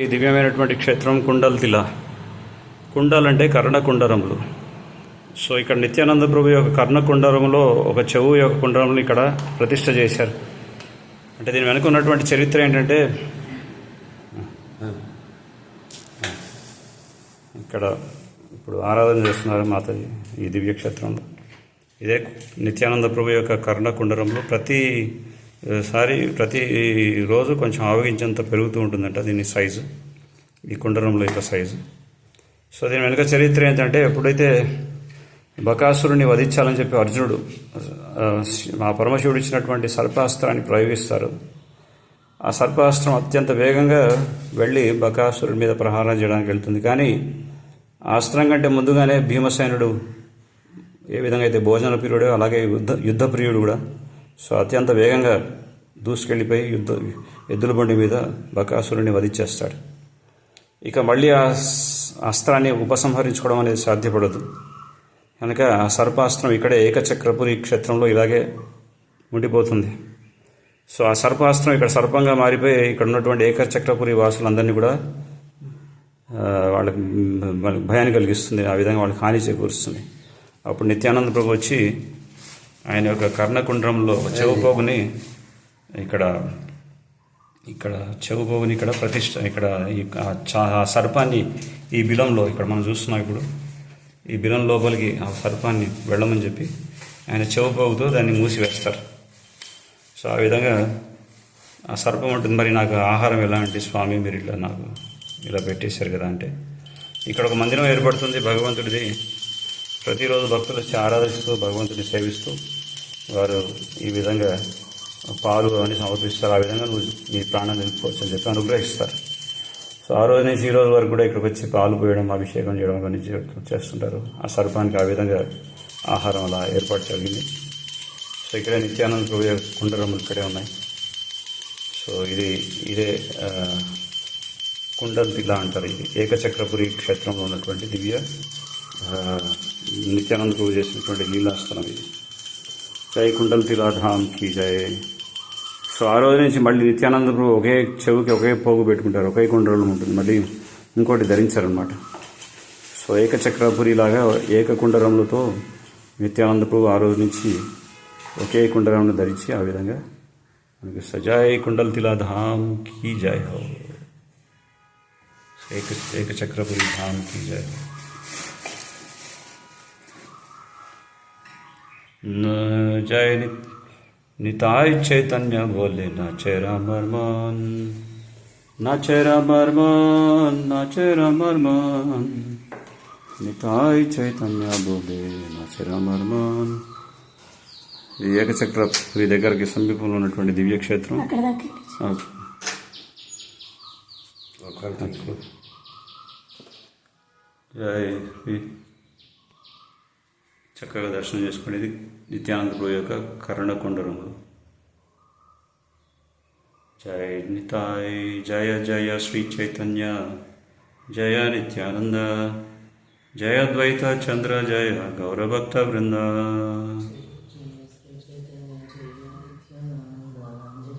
ఈ దివ్యమైనటువంటి క్షేత్రం కుండల్తిల. కుండలంటే కర్ణకుండరములు. సో ఇక్కడ నిత్యానంద ప్రభు యొక్క కర్ణకుండరంలో ఒక చెవు యొక్క కుండరంలో ఇక్కడ ప్రతిష్ఠ చేశారు. అంటే దీని వెనుక ఉన్నటువంటి చరిత్ర ఏంటంటే, ఇక్కడ ఇప్పుడు ఆరాధన చేస్తున్నారు మాతాజీ ఈ దివ్యక్షేత్రంలో. ఇదే నిత్యానంద ప్రభు యొక్క కర్ణకుండరంలో ప్రతి రోజు కొంచెం ఆవగించేంత పెరుగుతూ ఉంటుందంట దీని సైజు, ఈ కుండరంలో యొక్క సైజు. సో దీని వెనుక చరిత్ర ఏంటంటే, ఎప్పుడైతే బకాసురుని వధించాలని చెప్పి అర్జునుడు ఆ పరమశివుడు ఇచ్చినటువంటి సర్పాస్త్రాన్ని ప్రయోగిస్తారు. ఆ సర్పాస్త్రం అత్యంత వేగంగా వెళ్ళి బకాసురుడి మీద ప్రహారం చేయడానికి వెళ్తుంది. కానీ ఆ అస్త్రం కంటే ముందుగానే భీమసేనుడు ఏ విధంగా అయితే భోజన ప్రియుడో అలాగే యుద్ధ ప్రియుడు కూడా. సో అత్యంత వేగంగా దూసుకెళ్ళిపోయి ఎద్దుల బండి మీద బకాసురుడిని వధించేస్తాడు. ఇక మళ్ళీ ఆ అస్త్రాన్ని ఉపసంహరించుకోవడం అనేది సాధ్యపడదు. కనుక ఆ సర్పాస్త్రం ఇక్కడే ఏకచక్రపురి క్షేత్రంలో ఇలాగే ఉండిపోతుంది. సో ఆ సర్పాస్త్రం ఇక్కడ సర్పంగా మారిపోయి ఇక్కడ ఉన్నటువంటి ఏకచక్రపురి వాసులందరినీ కూడా వాళ్ళకి భయాన్ని కలిగిస్తుంది. ఆ విధంగా వాళ్ళకి హాని చేకూరుస్తుంది. అప్పుడు నిత్యానంద ప్రభు వచ్చి ఆయన యొక్క కర్ణకుండ్రంలో చెవుపోగుని ఇక్కడ ప్రతిష్ట ఆ సర్పాన్ని ఈ బిలంలో ఇక్కడ మనం చూస్తున్నాం. ఇప్పుడు ఈ బిలం లోపలికి ఆ సర్పాన్ని వెళ్ళమని చెప్పి ఆయన చెవుపోగుతో దాన్ని మూసివేస్తారు. సో ఆ విధంగా ఆ సర్పం ఉంటుంది, మరి నాకు ఆహారం ఎలా అంటే, స్వామి మీరు ఇట్లా నాకు ఇలా పెట్టేశారు కదా అంటే, ఇక్కడ ఒక మందిరం ఏర్పడుతుంది భగవంతుడిది. ప్రతిరోజు భక్తులు వచ్చి ఆరాధిస్తూ భగవంతుడిని సేవిస్తూ వారు ఈ విధంగా పాలు అని సమర్పిస్తారు. ఆ విధంగా నువ్వు నీ ప్రాణం నిలుపుకోవచ్చు అని చెప్పి అనుగ్రహిస్తారు. సో ఆ రోజు నుంచి ఈ రోజు వరకు కూడా ఇక్కడికి వచ్చి పాలు పోయడం, అభిషేకం చేయడం అవన్నీ చేస్తుంటారు. ఆ సర్పానికి ఆ విధంగా ఆహారం అలా ఏర్పాటు జరిగింది. సో ఇక్కడే నిత్యానంద ప్రభు కుండరములు ఇక్కడే ఉన్నాయి. సో ఇదే కుండల్తిల అంటారు. ఇది ఏకచక్రపురి క్షేత్రంలో ఉన్నటువంటి దివ్య నిత్యానంద ప్రభు చేసినటువంటి లీలాస్థలం ఇది. జై కుండల్తిల ధామ్కి జై. సో ఆ రోజు నుంచి మళ్ళీ నిత్యానంద ప్రభు ఒకే చెవుకి ఒకే పోగు పెట్టుకుంటారు, ఒకే కుండలం ఉంటుంది, మళ్ళీ ఇంకోటి ధరించారనమాట. సో ఏకచక్రపురి లాగా ఏకకుండరములతో నిత్యానంద ప్రభు ఆ రోజు నుంచి ఒకే కుండరంను ధరించి ఆ విధంగా మనకి సజాయ్ కుండల్తిల ధామ్కి జై హో. ఏకచక్రపురి ధామ్కి జై హో. जय निताय चैतन्य बोले नाचे रामरमान, नाचे रामरमान, नाचे रामरमान, निताय चैतन्य बोले नाचे रामरमान. ఈ ఏకచక్రపురి దగ్గరికి సమీపంలో ఉన్నటువంటి దివ్యక్షేత్రం. జై చక్కగా దర్శనం చేసుకునేది నిత్యానంద ప్రభు యొక్క కర్ణకుండరములు. జయ నితాయ్ జయ జయ శ్రీ చైతన్య జయ నిత్యానంద జయ ద్వైత చంద్ర జయ గౌరభక్త బృంద.